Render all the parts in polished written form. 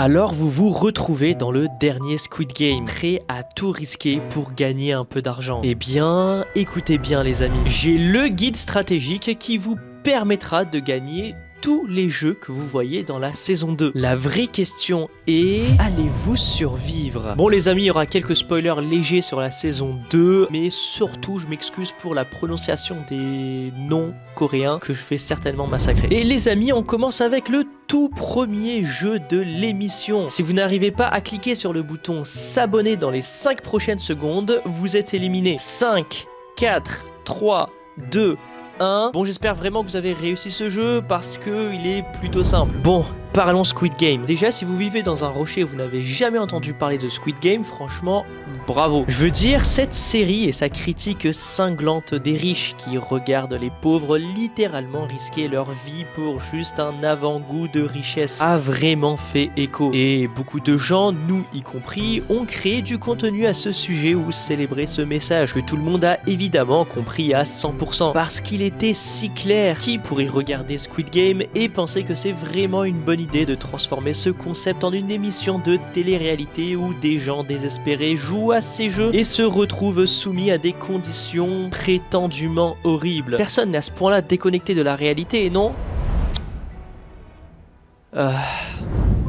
Alors vous vous retrouvez dans le dernier Squid Game, prêt à tout risquer pour gagner un peu d'argent. Eh bien, écoutez bien les amis, j'ai le guide stratégique qui vous permettra de gagner tous les jeux que vous voyez dans la saison 2. La vraie question est, allez-vous survivre? Bon les amis, il y aura quelques spoilers légers sur la saison 2, mais surtout je m'excuse pour la prononciation des noms coréens que je vais certainement massacrer. Et les amis, on commence avec le tout premier jeu de l'émission. Si vous n'arrivez pas à cliquer sur le bouton s'abonner dans les 5 prochaines secondes, vous êtes éliminé. 5, 4, 3, 2, 1. Bon, j'espère vraiment que vous avez réussi ce jeu parce que il est plutôt simple. Bon, parlons Squid Game. Déjà, si vous vivez dans un rocher et vous n'avez jamais entendu parler de Squid Game, franchement, bravo. Je veux dire, cette série et sa critique cinglante des riches qui regardent les pauvres littéralement risquer leur vie pour juste un avant-goût de richesse a vraiment fait écho. Et beaucoup de gens, nous y compris, ont créé du contenu à ce sujet ou célébré ce message que tout le monde a évidemment compris à 100% parce qu'il était si clair. Qui pourrait regarder Squid Game et penser que c'est vraiment une bonne idée de transformer ce concept en une émission de télé-réalité où des gens désespérés jouent à ces jeux et se retrouvent soumis à des conditions prétendument horribles. Personne n'est à ce point-là déconnecté de la réalité, non?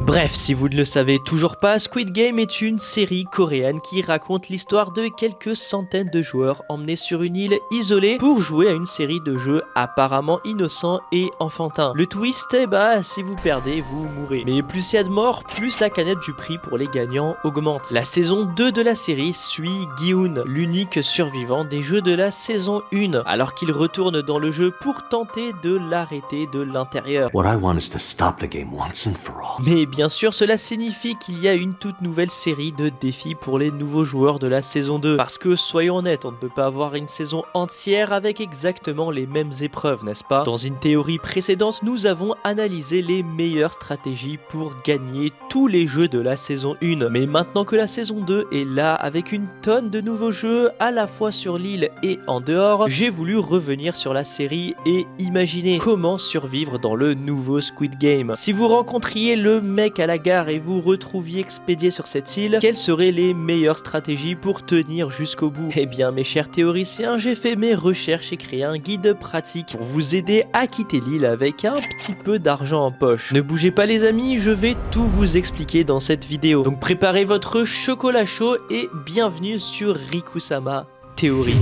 Bref, si vous ne le savez toujours pas, Squid Game est une série coréenne qui raconte l'histoire de quelques centaines de joueurs emmenés sur une île isolée pour jouer à une série de jeux apparemment innocents et enfantins. Le twist, si vous perdez, vous mourrez. Mais plus il y a de morts, plus la canette du prix pour les gagnants augmente. La saison 2 de la série suit Gi-hoon, l'unique survivant des jeux de la saison 1, alors qu'il retourne dans le jeu pour tenter de l'arrêter de l'intérieur. What I want is to stop the game once and for all. Mais bien sûr, cela signifie qu'il y a une toute nouvelle série de défis pour les nouveaux joueurs de la saison 2. Parce que, soyons honnêtes, on ne peut pas avoir une saison entière avec exactement les mêmes épreuves, n'est-ce pas? Dans une théorie précédente, nous avons analysé les meilleures stratégies pour gagner tous les jeux de la saison 1. Mais maintenant que la saison 2 est là, avec une tonne de nouveaux jeux, à la fois sur l'île et en dehors, j'ai voulu revenir sur la série et imaginer comment survivre dans le nouveau Squid Game. Si vous rencontriez le mec à la gare et vous retrouviez expédié sur cette île, quelles seraient les meilleures stratégies pour tenir jusqu'au bout? Eh bien mes chers théoriciens, j'ai fait mes recherches et créé un guide pratique pour vous aider à quitter l'île avec un petit peu d'argent en poche. Ne bougez pas les amis, je vais tout vous expliquer dans cette vidéo. Donc préparez votre chocolat chaud et bienvenue sur Riku-sama Théorie.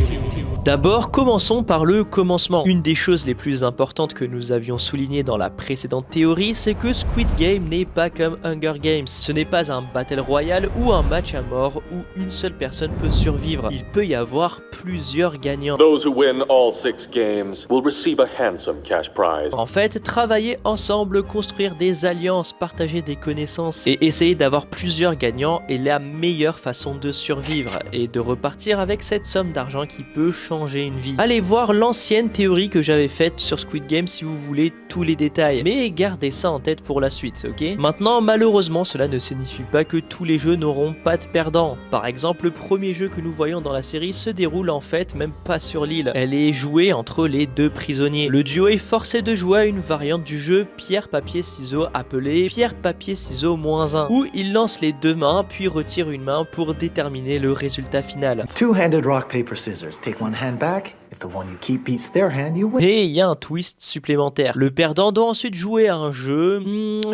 D'abord, commençons par le commencement. Une des choses les plus importantes que nous avions soulignées dans la précédente théorie, c'est que Squid Game n'est pas comme Hunger Games. Ce n'est pas un battle royale ou un match à mort où une seule personne peut survivre. Il peut y avoir plusieurs gagnants. Those who win all 6 games will receive a handsome cash prize. En fait, travailler ensemble, construire des alliances, partager des connaissances et essayer d'avoir plusieurs gagnants est la meilleure façon de survivre et de repartir avec cette somme d'argent qui peut changer une vie. Allez voir l'ancienne théorie que j'avais faite sur Squid Game si vous voulez tous les détails, mais gardez ça en tête pour la suite, ok? Maintenant, malheureusement, cela ne signifie pas que tous les jeux n'auront pas de perdants. Par exemple, le premier jeu que nous voyons dans la série se déroule en fait même pas sur l'île. Elle est jouée entre les deux prisonniers. Le duo est forcé de jouer à une variante du jeu pierre-papier-ciseaux appelée pierre-papier-ciseaux-1, où il lance les deux mains puis retire une main pour déterminer le résultat final. Two-handed rock, paper, scissors. Take one hand back. If the one you keep beats their hand, you win. Et il y a un twist supplémentaire. Le perdant doit ensuite jouer à un jeu,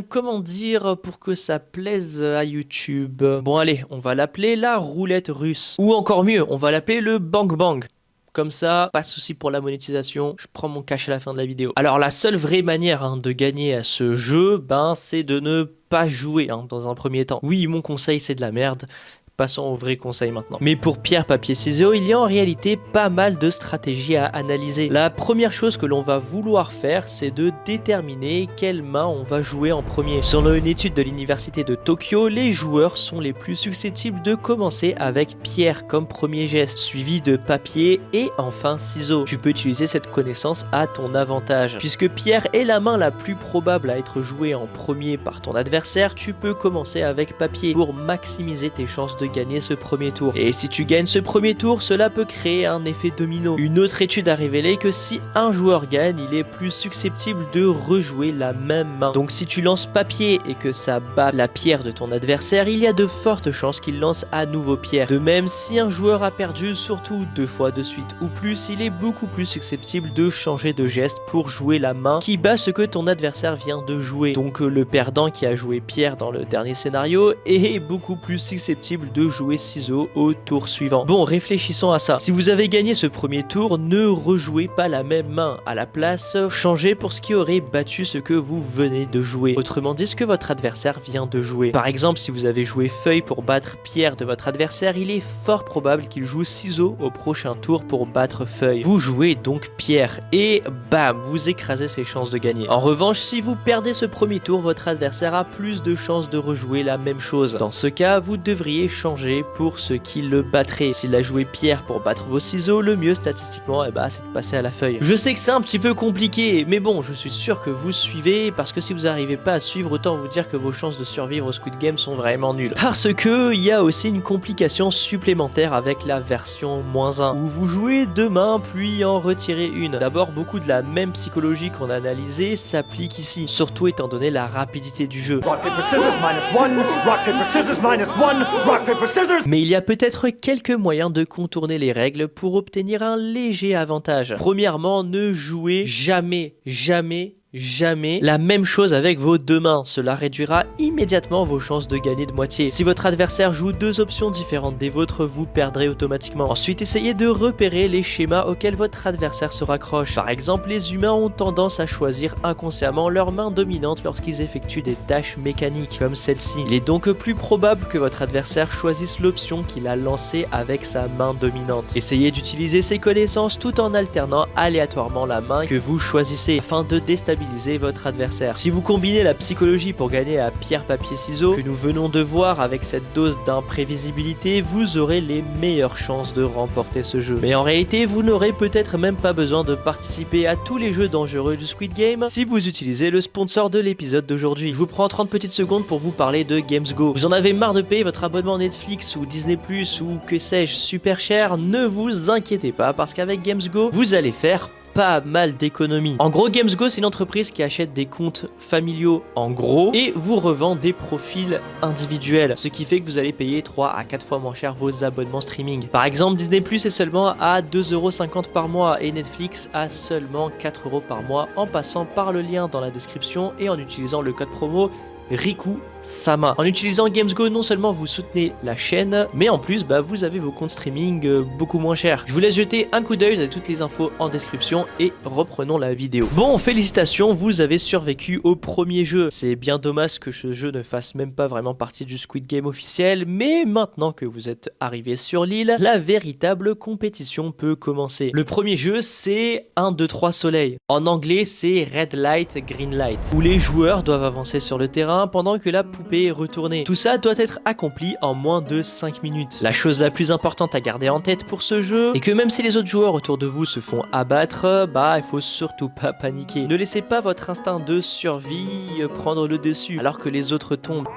comment dire pour que ça plaise à YouTube? Bon allez, on va l'appeler la roulette russe. Ou encore mieux, on va l'appeler le bang bang. Comme ça, pas de souci pour la monétisation, je prends mon cash à la fin de la vidéo. Alors la seule vraie manière de gagner à ce jeu, c'est de ne pas jouer dans un premier temps. Oui, mon conseil c'est de la merde. Passons au vrai conseil maintenant. Mais pour pierre, papier, ciseaux, il y a en réalité pas mal de stratégies à analyser. La première chose que l'on va vouloir faire, c'est de déterminer quelle main on va jouer en premier. Selon une étude de l'université de Tokyo, les joueurs sont les plus susceptibles de commencer avec pierre comme premier geste, suivi de papier et enfin ciseaux. Tu peux utiliser cette connaissance à ton avantage. Puisque pierre est la main la plus probable à être jouée en premier par ton adversaire, tu peux commencer avec papier pour maximiser tes chances de gagner ce premier tour. Et si tu gagnes ce premier tour, cela peut créer un effet domino. Une autre étude a révélé que si un joueur gagne, il est plus susceptible de rejouer la même main. Donc si tu lances papier et que ça bat la pierre de ton adversaire, il y a de fortes chances qu'il lance à nouveau pierre. De même, si un joueur a perdu surtout 2 fois de suite ou plus, il est beaucoup plus susceptible de changer de geste pour jouer la main qui bat ce que ton adversaire vient de jouer. Donc le perdant qui a joué pierre dans le dernier scénario est beaucoup plus susceptible de jouer ciseaux au tour suivant. Bon, réfléchissons à ça. Si vous avez gagné ce premier tour, ne rejouez pas la même main. À la place, changez pour ce qui aurait battu ce que vous venez de jouer. Autrement dit, ce que votre adversaire vient de jouer. Par exemple, si vous avez joué feuille pour battre pierre de votre adversaire, il est fort probable qu'il joue ciseaux au prochain tour pour battre feuille. Vous jouez donc pierre et bam, vous écrasez ses chances de gagner. En revanche, si vous perdez ce premier tour, votre adversaire a plus de chances de rejouer la même chose. Dans ce cas, vous devriez changer pour ce qui le battrait. S'il a joué pierre pour battre vos ciseaux, le mieux statistiquement, c'est de passer à la feuille. Je sais que c'est un petit peu compliqué, mais bon, je suis sûr que vous suivez, parce que si vous n'arrivez pas à suivre, autant vous dire que vos chances de survivre au Squid Game sont vraiment nulles. Parce que il y a aussi une complication supplémentaire avec la version -1, où vous jouez 2 mains puis en retirez une. D'abord, beaucoup de la même psychologie qu'on a analysée s'applique ici, surtout étant donné la rapidité du jeu. Rock, paper, scissors, -1. Rock, paper, scissors, -1. Rock, paper, scissors. Mais il y a peut-être quelques moyens de contourner les règles pour obtenir un léger avantage. Premièrement, ne jouez jamais la même chose avec vos 2 mains. Cela réduira immédiatement vos chances de gagner de moitié. Si votre adversaire joue 2 options différentes des vôtres, vous perdrez automatiquement. Ensuite, essayez de repérer les schémas auxquels votre adversaire se raccroche. Par exemple, les humains ont tendance à choisir inconsciemment leur main dominante lorsqu'ils effectuent des tâches mécaniques, comme celle-ci. Il est donc plus probable que votre adversaire choisisse l'option qu'il a lancée avec sa main dominante. Essayez d'utiliser ces connaissances tout en alternant aléatoirement la main que vous choisissez afin de déstabiliser votre adversaire. Si vous combinez la psychologie pour gagner à pierre papier ciseaux que nous venons de voir avec cette dose d'imprévisibilité, vous aurez les meilleures chances de remporter ce jeu. Mais en réalité, vous n'aurez peut-être même pas besoin de participer à tous les jeux dangereux du Squid Game si vous utilisez le sponsor de l'épisode d'aujourd'hui. Je vous prends 30 petites secondes pour vous parler de GamesGo. Vous en avez marre de payer votre abonnement Netflix ou Disney+, ou que sais-je super cher? Ne vous inquiétez pas, parce qu'avec GamesGo, vous allez faire pas mal d'économies. En gros, GamesGo, c'est une entreprise qui achète des comptes familiaux en gros et vous revend des profils individuels, ce qui fait que vous allez payer 3 à 4 fois moins cher vos abonnements streaming. Par exemple, Disney+ est seulement à 2,50€ par mois et Netflix à seulement 4€ par mois en passant par le lien dans la description et en utilisant le code promo Riku-sama. En utilisant GamesGo, non seulement vous soutenez la chaîne, mais en plus vous avez vos comptes streaming beaucoup moins chers. Je vous laisse jeter un coup d'œil, vous avez toutes les infos en description et reprenons la vidéo. Bon, félicitations, vous avez survécu au premier jeu. C'est bien dommage que ce jeu ne fasse même pas vraiment partie du Squid Game officiel, mais maintenant que vous êtes arrivé sur l'île, la véritable compétition peut commencer. Le premier jeu, c'est 1, 2, 3 soleil. En anglais, c'est Red Light, Green Light, où les joueurs doivent avancer sur le terrain pendant que la poupée est retournée. Tout ça doit être accompli en moins de 5 minutes. La chose la plus importante à garder en tête pour ce jeu est que même si les autres joueurs autour de vous se font abattre, il faut surtout pas paniquer. Ne laissez pas votre instinct de survie prendre le dessus alors que les autres tombent.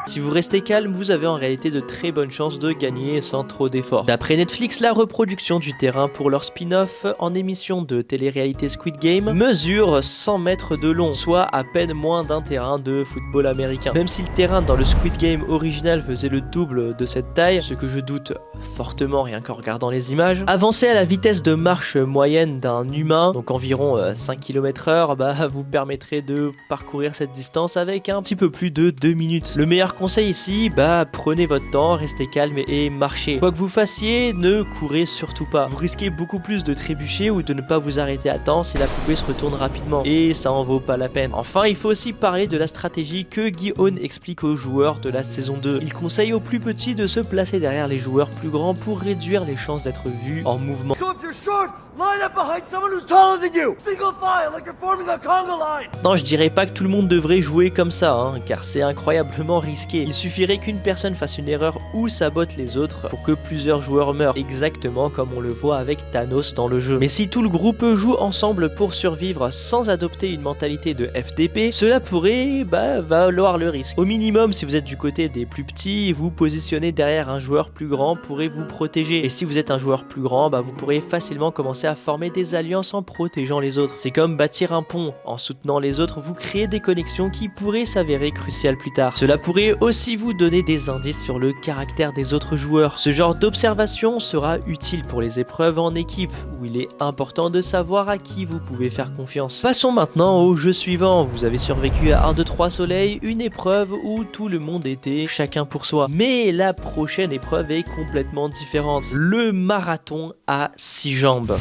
Si vous restez calme, vous avez en réalité de très bonnes chances de gagner sans trop d'efforts. D'après Netflix, la reproduction du terrain pour leur spin-off en émission de télé-réalité Squid Game mesure 100 mètres de long, soit à peine moins d'un terrain de football américain. Même si le terrain dans le Squid Game original faisait le double de cette taille, ce que je doute fortement rien qu'en regardant les images, avancer à la vitesse de marche moyenne d'un humain, donc environ 5 km/h, vous permettrait de parcourir cette distance avec un petit peu plus de 2 minutes. Le meilleur conseil ici, prenez votre temps, restez calme et marchez. Quoi que vous fassiez, ne courez surtout pas. Vous risquez beaucoup plus de trébucher ou de ne pas vous arrêter à temps si la poupée se retourne rapidement. Et ça en vaut pas la peine. Enfin, il faut aussi parler de la stratégie que Gi-hun explique aux joueurs de la saison 2. Il conseille aux plus petits de se placer derrière les joueurs plus grands pour réduire les chances d'être vus en mouvement. So if you're short, line up behind someone who's taller than you. Single file, like you're forming a conga line. Non, je dirais pas que tout le monde devrait jouer comme ça, car c'est incroyablement risqué risqué. Il suffirait qu'une personne fasse une erreur ou sabote les autres pour que plusieurs joueurs meurent, exactement comme on le voit avec Thanos dans le jeu. Mais si tout le groupe joue ensemble pour survivre sans adopter une mentalité de FDP, cela pourrait valoir le risque. Au minimum, si vous êtes du côté des plus petits, vous positionnez derrière un joueur plus grand pourrait vous protéger. Et si vous êtes un joueur plus grand, vous pourrez facilement commencer à former des alliances en protégeant les autres. C'est comme bâtir un pont. En soutenant les autres, vous créez des connexions qui pourraient s'avérer cruciales plus tard. Cela pourrait aussi vous donner des indices sur le caractère des autres joueurs. Ce genre d'observation sera utile pour les épreuves en équipe, où il est important de savoir à qui vous pouvez faire confiance. Passons maintenant au jeu suivant. Vous avez survécu à 1, 2, 3 soleils, une épreuve où tout le monde était chacun pour soi. Mais la prochaine épreuve est complètement différente. Le marathon à 6 jambes,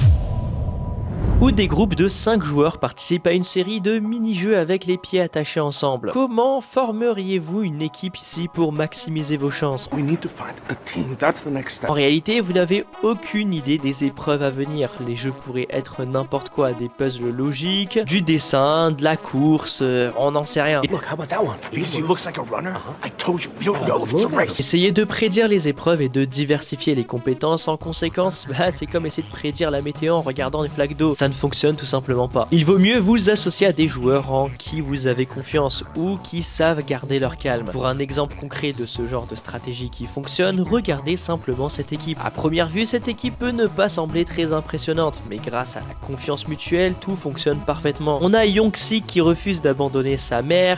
où des groupes de 5 joueurs participent à une série de mini-jeux avec les pieds attachés ensemble. Comment formeriez-vous une équipe ici pour maximiser vos chances? We need to find a team. That's the next step. En réalité, vous n'avez aucune idée des épreuves à venir. Les jeux pourraient être n'importe quoi, des puzzles logiques, du dessin, de la course, on n'en sait rien. Look, how about that one? Because he looks like a runner. I told you, we don't know if it's a race. Essayez de prédire les épreuves et de diversifier les compétences en conséquence, c'est comme essayer de prédire la météo en regardant des flaques d'eau. Ça ne fonctionne tout simplement pas. Il vaut mieux vous associer à des joueurs en qui vous avez confiance ou qui savent garder leur calme. Pour un exemple concret de ce genre de stratégie qui fonctionne, regardez simplement cette équipe. À première vue, cette équipe peut ne pas sembler très impressionnante, mais grâce à la confiance mutuelle, tout fonctionne parfaitement. On a Young-sik qui refuse d'abandonner sa mère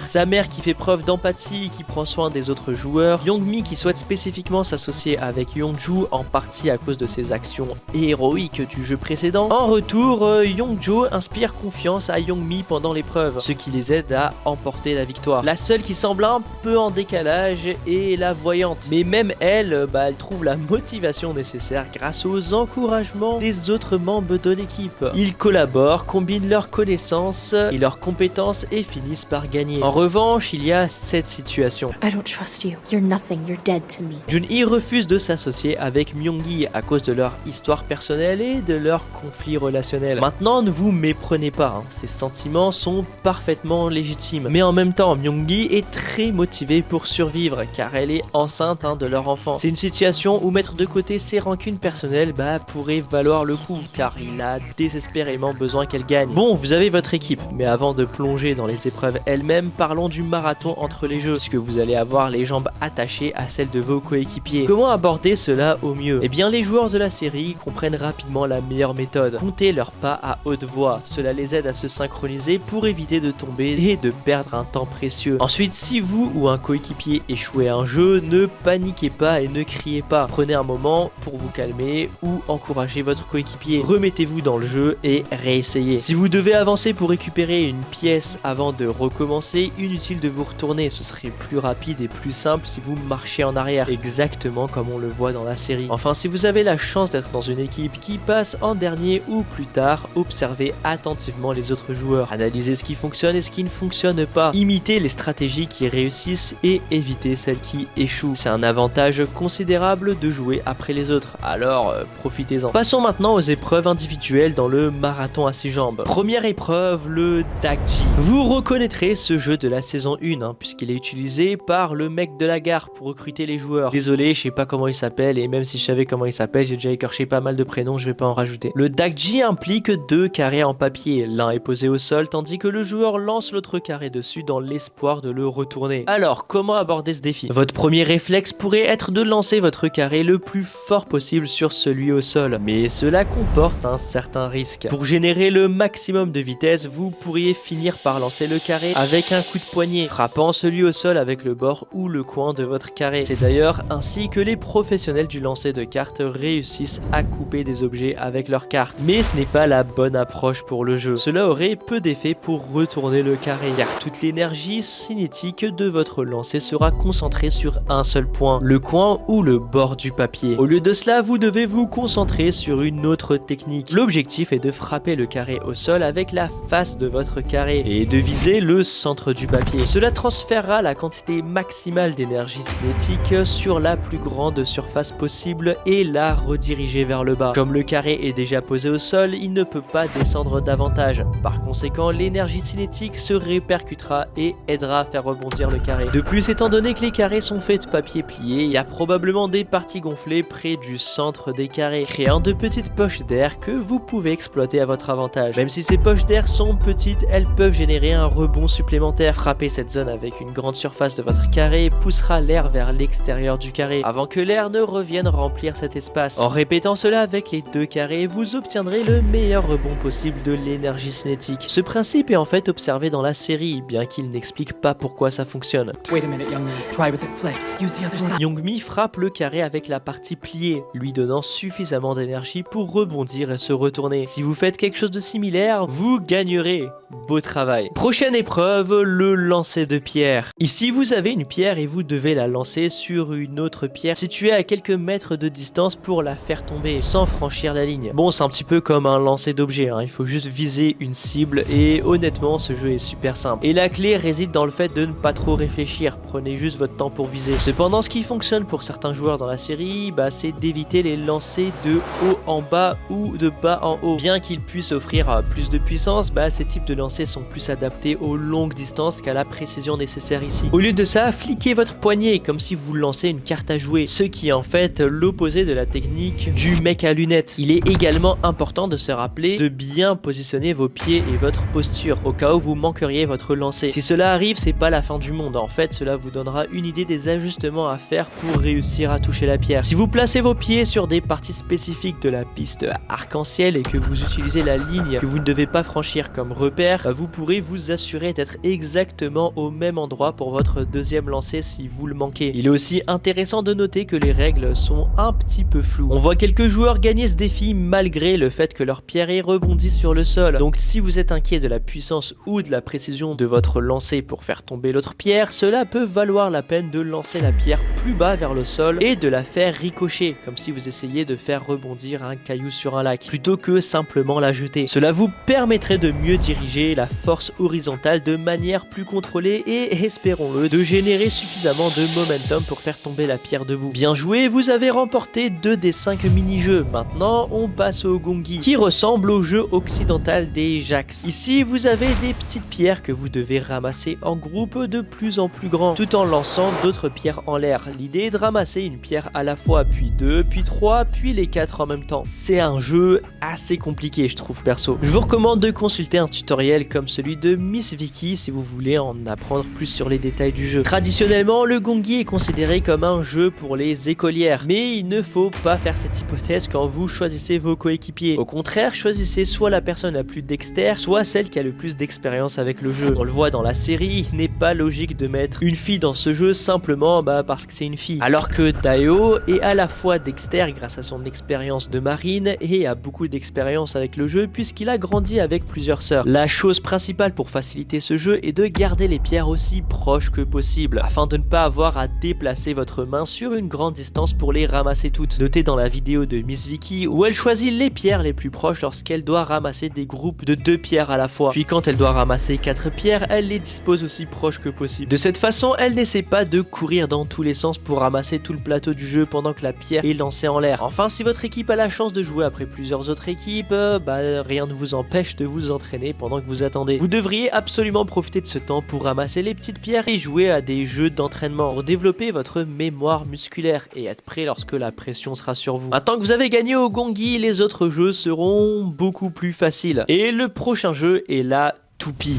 qui fait preuve d'empathie et qui prend soin des autres joueurs, Young-mi qui souhaite spécifiquement s'associer avec Young-ju en partie à cause de ses actions héroïques du jeu précédent. En retour, Young-jo inspire confiance à Young-mi pendant l'épreuve, ce qui les aide à emporter la victoire. La seule qui semble un peu en décalage est la voyante, mais même elle, elle trouve la motivation nécessaire grâce aux encouragements des autres membres de l'équipe. Ils collaborent, combinent leurs connaissances et leurs compétences et finissent par gagner. En revanche, il y a cette situation. I don't trust you. You're nothing. You're dead to me. Jun-hee refuse de s'associer avec Myung-gi à cause de leur histoire personnelle et de leur conflit relationnel. Maintenant, ne vous méprenez pas, ces sentiments sont parfaitement légitimes. Mais en même temps, Myung-gi est très motivée pour survivre car elle est enceinte de leur enfant. C'est une situation où mettre de côté ses rancunes personnelles pourrait valoir le coup car il a désespérément besoin qu'elle gagne. Bon, vous avez votre équipe, mais avant de plonger dans les épreuves elles-mêmes, parlons du marathon entre les jeux, puisque vous allez avoir les jambes attachées à celles de vos coéquipiers. Comment aborder cela au mieux? Eh bien, les joueurs de la série comprennent rapidement la meilleure méthode. Comptez leurs pas à haute voix. Cela les aide à se synchroniser pour éviter de tomber et de perdre un temps précieux. Ensuite, si vous ou un coéquipier échouez à un jeu, ne paniquez pas et ne criez pas. Prenez un moment pour vous calmer ou encourager votre coéquipier. Remettez-vous dans le jeu et réessayez. Si vous devez avancer pour récupérer une pièce avant de recommencer, inutile de vous retourner. Ce serait plus rapide et plus simple si vous marchez en arrière, exactement comme on le voit dans la série. Enfin, si vous avez la chance d'être dans une équipe qui passe en dernier ou plus tard, observez attentivement les autres joueurs. Analysez ce qui fonctionne et ce qui ne fonctionne pas. Imitez les stratégies qui réussissent et évitez celles qui échouent. C'est un avantage considérable de jouer après les autres, alors profitez-en. Passons maintenant aux épreuves individuelles dans le marathon à 6 jambes. Première épreuve, le Dakji. Vous reconnaîtrez ce jeu de la saison 1, puisqu'il est utilisé par le mec de la gare pour recruter les joueurs. Désolé, je sais pas comment il s'appelle, et même si je savais comment il s'appelle, j'ai déjà écorché pas mal de prénoms, je vais pas en rajouter. Le Dakji implique 2 carrés en papier. L'un est posé au sol, tandis que le joueur lance l'autre carré dessus dans l'espoir de le retourner. Alors, comment aborder ce défi? Votre premier réflexe pourrait être de lancer votre carré le plus fort possible sur celui au sol, mais cela comporte un certain risque. Pour générer le maximum de vitesse, vous pourriez finir par lancer le carré avec un coup de poignet, frappant celui au sol avec le bord ou le coin de votre carré. C'est d'ailleurs ainsi que les professionnels du lancer de cartes réussissent à couper des objets avec leurs cartes. Mais ce n'est pas la bonne approche pour le jeu. Cela aurait peu d'effet pour retourner le carré, car toute l'énergie cinétique de votre lancer sera concentrée sur un seul point, le coin ou le bord du papier. Au lieu de cela, vous devez vous concentrer sur une autre technique. L'objectif est de frapper le carré au sol avec la face de votre carré et de viser le centre du papier. Cela transférera la quantité maximale d'énergie cinétique sur la plus grande surface possible et la rediriger vers le bas. Comme le carré est déjà posé au sol, il ne peut pas descendre davantage. Par conséquent, l'énergie cinétique se répercutera et aidera à faire rebondir le carré. De plus, étant donné que les carrés sont faits de papier plié, il y a probablement des parties gonflées près du centre des carrés, créant de petites poches d'air que vous pouvez exploiter à votre avantage. Même si ces poches d'air sont petites, elles peuvent générer un rebond supplémentaire. Frapper cette zone avec une grande surface de votre carré poussera l'air vers l'extérieur du carré, avant que l'air ne revienne remplir cet espace. En répétant cela avec les deux carrés, vous obtiendrez le meilleur rebond possible de l'énergie cinétique. Ce principe est en fait observé dans la série, bien qu'il n'explique pas pourquoi ça fonctionne. Wait a minute, Youngmi. Try with it flipped. Use the other side. Youngmi frappe le carré avec la partie pliée, lui donnant suffisamment d'énergie pour rebondir et se retourner. Si vous faites quelque chose de similaire, vous gagnerez. Beau travail. Prochaine épreuve, le lancer de pierre. Ici, vous avez une pierre et vous devez la lancer sur une autre pierre située à quelques mètres de distance pour la faire tomber sans franchir la ligne. Bon, c'est un petit peu comme un lancer d'objet, hein. Il faut juste viser une cible et honnêtement, ce jeu est super simple. Et la clé réside dans le fait de ne pas trop réfléchir, prenez juste votre temps pour viser. Cependant, ce qui fonctionne pour certains joueurs dans la série, c'est d'éviter les lancers de haut en bas ou de bas en haut. Bien qu'ils puissent offrir plus de puissance, ces types de lancers sont plus adaptés aux longues distances qu'à la précision nécessaire ici. Au lieu de ça, fliquez votre poignet comme si vous lancez une carte à jouer, ce qui est en fait l'opposé de la technique du mec à lunettes. Il est également important de se rappeler de bien positionner vos pieds et votre posture au cas où vous manqueriez votre lancer. Si cela arrive, c'est pas la fin du monde. En fait, cela vous donnera une idée des ajustements à faire pour réussir à toucher la pierre. Si vous placez vos pieds sur des parties spécifiques de la piste arc-en-ciel et que vous utilisez la ligne que vous ne devez pas franchir comme repère, vous pourrez vous assurer d'être exactement au même endroit pour votre deuxième lancer si vous le manquez. Il est aussi intéressant de noter que les règles sont un petit peu floues. On voit quelques joueurs gagner ce défi malgré le fait que leur pierre rebondisse sur le sol. Donc si vous êtes inquiet de la puissance ou de la précision de votre lancer pour faire tomber l'autre pierre, cela peut valoir la peine de lancer la pierre plus bas vers le sol et de la faire ricocher, comme si vous essayiez de faire rebondir un caillou sur un lac, plutôt que simplement la jeter. Cela vous permettrait de mieux diriger la force horizontale de manière plus contrôlée et, espérons-le, de générer suffisamment de momentum pour faire tomber la pierre debout. Bien joué, vous avez remporté 2 des 5 mini-jeux. Maintenant, on passe au gongi, qui ressemble au jeu occidental des Jax. Ici, vous avez des petites pierres que vous devez ramasser en groupe de plus en plus grand, tout en lançant d'autres pierres en l'air. L'idée est de ramasser une pierre à la fois, puis 2, puis 3, puis les 4 en même temps. C'est un jeu assez compliqué, je trouve perso. Je vous recommande de consulter un tutoriel comme celui de Miss Vicky si vous voulez en apprendre plus sur les détails du jeu. Traditionnellement, le gongi est considéré comme un jeu pour les écolières, mais il ne faut pas faire cette hypothèse quand vous choisissez vos coéquipiers. Au contraire, choisissez soit la personne la plus dextère, soit celle qui a le plus d'expérience avec le jeu. On le voit dans la série, il n'est pas logique de mettre une fille dans ce jeu simplement parce que c'est une fille. Alors que Daio est à la fois dexter grâce à son expérience de marine et a beaucoup d'expérience avec le jeu puisqu'il a grandi avec plusieurs sœurs. La chose principale pour faciliter ce jeu est de garder les pierres aussi proches que possible afin de ne pas avoir à déplacer votre main sur une grande distance pour les ramasser toutes. Notez dans la vidéo de Miss Vicky où elle choisit les pierres les plus proches lorsqu'elle doit ramasser des groupes de 2 pierres à la fois. Puis quand elle doit ramasser 4 pierres, elle les dispose aussi proches que possible. De cette façon, elle n'essaie pas de courir dans tous les sens pour ramasser tout le plateau du jeu pendant que la pierre est lancée en l'air. Enfin, si votre équipe a la chance de jouer après plusieurs autres équipes, rien ne vous empêche de vous entraîner pendant que vous attendez. Vous devriez absolument profiter de ce temps pour ramasser les petites pierres et jouer à des jeux d'entraînement pour développer votre mémoire musculaire et être prêt lorsque la pression sera sur vous. Maintenant que vous avez gagné au gongi, les autres jeux seront beaucoup plus faciles. Et le prochain jeu est la toupie.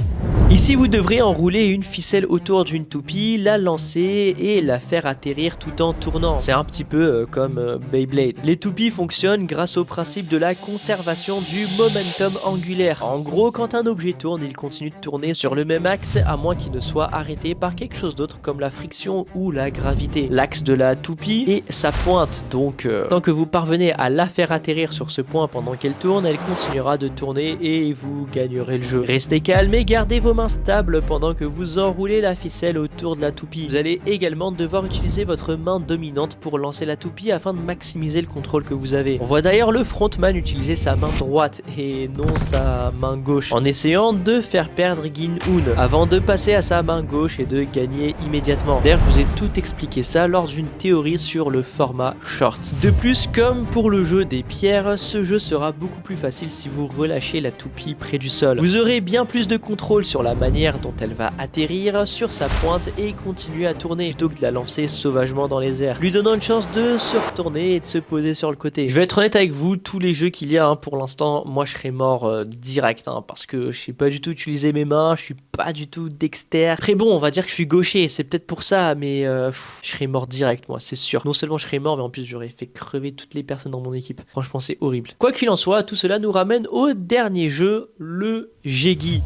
Ici, vous devrez enrouler une ficelle autour d'une toupie, la lancer et la faire atterrir tout en tournant. C'est un petit peu comme Beyblade. Les toupies fonctionnent grâce au principe de la conservation du momentum angulaire. En gros, quand un objet tourne, il continue de tourner sur le même axe à moins qu'il ne soit arrêté par quelque chose d'autre comme la friction ou la gravité. L'axe de la toupie est sa pointe, donc tant que vous parvenez à la faire atterrir sur ce point pendant qu'elle tourne, elle continuera de tourner et vous gagnerez le jeu. Restez calme et gardez vos mains main stable pendant que vous enroulez la ficelle autour de la toupie. Vous allez également devoir utiliser votre main dominante pour lancer la toupie afin de maximiser le contrôle que vous avez. On voit d'ailleurs le frontman utiliser sa main droite et non sa main gauche en essayant de faire perdre Gin-hoon avant de passer à sa main gauche et de gagner immédiatement. D'ailleurs, je vous ai tout expliqué ça lors d'une théorie sur le format short. De plus, comme pour le jeu des pierres, ce jeu sera beaucoup plus facile si vous relâchez la toupie près du sol. Vous aurez bien plus de contrôle sur la manière dont elle va atterrir sur sa pointe et continuer à tourner plutôt que de la lancer sauvagement dans les airs, lui donnant une chance de se retourner et de se poser sur le côté. Je vais être honnête avec vous, tous les jeux qu'il y a pour l'instant, moi je serais mort direct parce que je sais pas du tout utiliser mes mains, je suis pas du tout dexter. Après bon, on va dire que je suis gaucher, c'est peut-être pour ça, mais je serais mort direct moi, c'est sûr. Non seulement je serais mort, mais en plus j'aurais fait crever toutes les personnes dans mon équipe. Franchement c'est horrible. Quoi qu'il en soit, tout cela nous ramène au dernier jeu, le Jegi.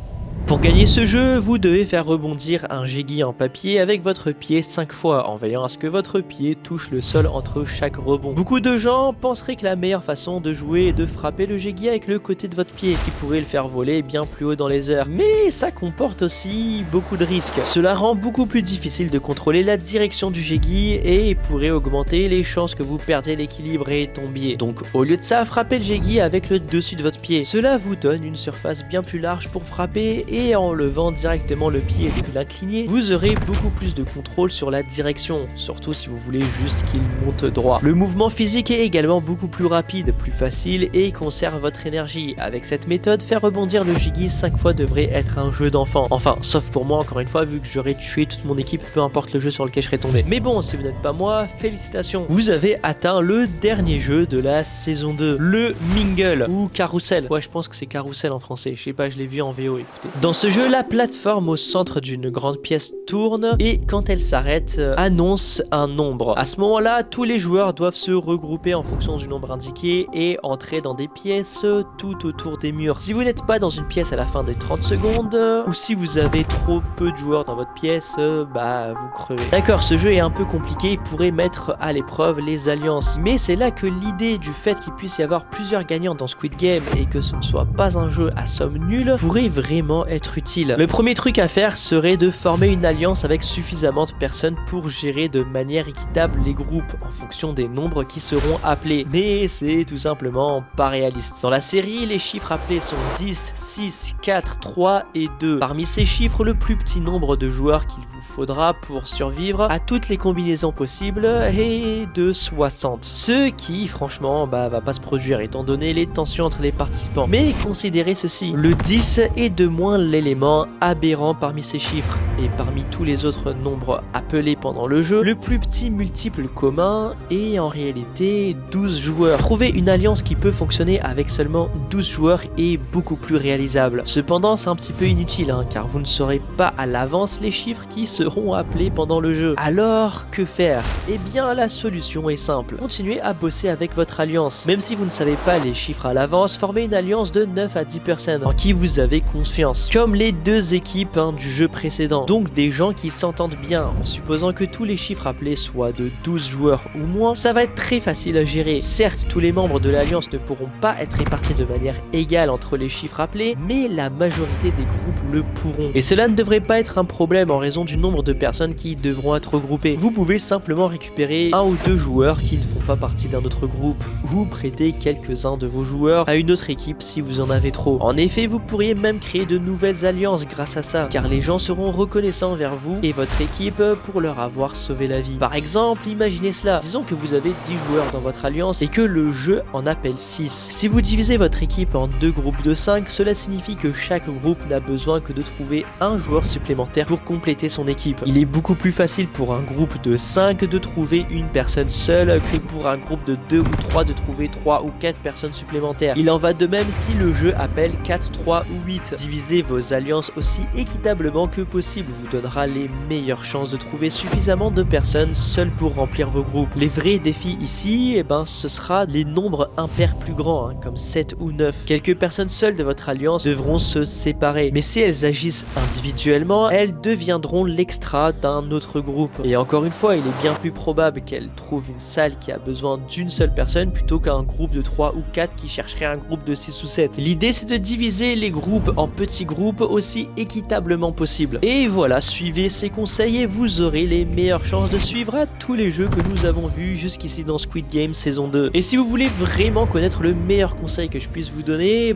Pour gagner ce jeu, vous devez faire rebondir un Jegi en papier avec votre pied 5 fois, en veillant à ce que votre pied touche le sol entre chaque rebond. Beaucoup de gens penseraient que la meilleure façon de jouer est de frapper le Jegi avec le côté de votre pied, ce qui pourrait le faire voler bien plus haut dans les airs. Mais ça comporte aussi beaucoup de risques. Cela rend beaucoup plus difficile de contrôler la direction du Jegi et pourrait augmenter les chances que vous perdiez l'équilibre et tombiez. Donc au lieu de ça, frappez le Jegi avec le dessus de votre pied. Cela vous donne une surface bien plus large pour frapper et en levant directement le pied et de l'incliner, vous aurez beaucoup plus de contrôle sur la direction, surtout si vous voulez juste qu'il monte droit. Le mouvement physique est également beaucoup plus rapide, plus facile et conserve votre énergie. Avec cette méthode, faire rebondir le Jegi 5 fois devrait être un jeu d'enfant. Enfin, sauf pour moi encore une fois, vu que j'aurais tué toute mon équipe, peu importe le jeu sur lequel je serais tombé. Mais bon, si vous n'êtes pas moi, félicitations. Vous avez atteint le dernier jeu de la saison 2, le Mingle ou Carousel. Ouais, je pense que c'est Carousel en français, je sais pas, je l'ai vu en VO, écoutez. Dans ce jeu, la plateforme au centre d'une grande pièce tourne et quand elle s'arrête, annonce un nombre. À ce moment-là, tous les joueurs doivent se regrouper en fonction du nombre indiqué et entrer dans des pièces tout autour des murs. Si vous n'êtes pas dans une pièce à la fin des 30 secondes, ou si vous avez trop peu de joueurs dans votre pièce, bah vous crevez. D'accord, ce jeu est un peu compliqué et pourrait mettre à l'épreuve les alliances. Mais c'est là que l'idée du fait qu'il puisse y avoir plusieurs gagnants dans Squid Game et que ce ne soit pas un jeu à somme nulle pourrait vraiment être utile. Le premier truc à faire serait de former une alliance avec suffisamment de personnes pour gérer de manière équitable les groupes en fonction des nombres qui seront appelés. Mais c'est tout simplement pas réaliste. Dans la série, les chiffres appelés sont 10, 6, 4, 3 et 2. Parmi ces chiffres, le plus petit nombre de joueurs qu'il vous faudra pour survivre à toutes les combinaisons possibles est de 60. Ce qui, franchement, va pas se produire étant donné les tensions entre les participants. Mais considérez ceci, le 10 est de moins l'élément aberrant parmi ces chiffres et parmi tous les autres nombres appelés pendant le jeu, le plus petit multiple commun est en réalité 12 joueurs. Trouver une alliance qui peut fonctionner avec seulement 12 joueurs est beaucoup plus réalisable. Cependant, c'est un petit peu inutile car vous ne saurez pas à l'avance les chiffres qui seront appelés pendant le jeu. Alors, que faire? Eh bien, la solution est simple. Continuez à bosser avec votre alliance. Même si vous ne savez pas les chiffres à l'avance, formez une alliance de 9 à 10 personnes en qui vous avez confiance. Comme les deux équipes du jeu précédent, donc des gens qui s'entendent bien. En supposant que tous les chiffres appelés soient de 12 joueurs ou moins, ça va être très facile à gérer. Certes, tous les membres de l'alliance ne pourront pas être répartis de manière égale entre les chiffres appelés, mais la majorité des groupes le pourront. Et cela ne devrait pas être un problème en raison du nombre de personnes qui devront être regroupées. Vous pouvez simplement récupérer un ou deux joueurs qui ne font pas partie d'un autre groupe, ou prêter quelques-uns de vos joueurs à une autre équipe si vous en avez trop. En effet, vous pourriez même créer de nouvelles alliances grâce à ça, car les gens seront reconnaissants vers vous et votre équipe pour leur avoir sauvé la vie. Par exemple, imaginez cela, disons que vous avez 10 joueurs dans votre alliance et que le jeu en appelle 6. Si vous divisez votre équipe en deux groupes de 5, cela signifie que chaque groupe n'a besoin que de trouver un joueur supplémentaire pour compléter son équipe. Il est beaucoup plus facile pour un groupe de 5 de trouver une personne seule que pour un groupe de 2 ou 3 de trouver 3 ou 4 personnes supplémentaires. Il en va de même si le jeu appelle 4, 3 ou 8. Divisez vos alliances aussi équitablement que possible vous donnera les meilleures chances de trouver suffisamment de personnes seules pour remplir vos groupes. Les vrais défis ici, ce sera les nombres impairs plus grands, comme 7 ou 9. Quelques personnes seules de votre alliance devront se séparer, mais si elles agissent individuellement, elles deviendront l'extra d'un autre groupe. Et encore une fois, il est bien plus probable qu'elles trouvent une salle qui a besoin d'une seule personne plutôt qu'un groupe de 3 ou 4 qui chercherait un groupe de 6 ou 7. L'idée, c'est de diviser les groupes en petits groupes groupe aussi équitablement possible. Et voilà, suivez ces conseils et vous aurez les meilleures chances de suivre à tous les jeux que nous avons vus jusqu'ici dans Squid Game saison 2. Et si vous voulez vraiment connaître le meilleur conseil que je puisse vous donner,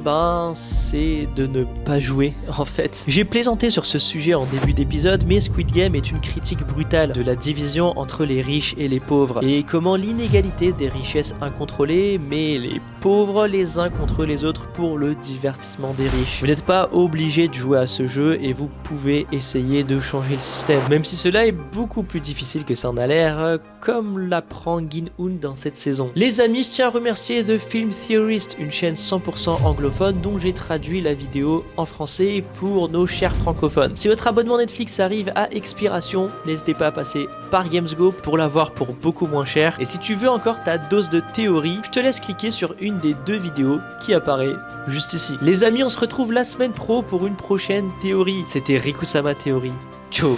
c'est de ne pas jouer en fait. J'ai plaisanté sur ce sujet en début d'épisode, mais Squid Game est une critique brutale de la division entre les riches et les pauvres, et comment l'inégalité des richesses incontrôlées met les pauvres les uns contre les autres pour le divertissement des riches. Vous n'êtes pas obligé de jouer à ce jeu et vous pouvez essayer de changer le système, même si cela est beaucoup plus difficile que ça en a l'air, comme l'apprend Gin-Hoon dans cette saison. Les amis, je tiens à remercier The Film Theorist, une chaîne 100% anglophone dont j'ai traduit la vidéo en français pour nos chers francophones. Si votre abonnement Netflix arrive à expiration, n'hésitez pas à passer par Gamesgo pour l'avoir pour beaucoup moins cher. Et si tu veux encore ta dose de théorie, je te laisse cliquer sur une des 2 vidéos qui apparaît juste ici. Les amis, on se retrouve la semaine pro pour une prochaine théorie. C'était Rikusama Théorie. Ciao.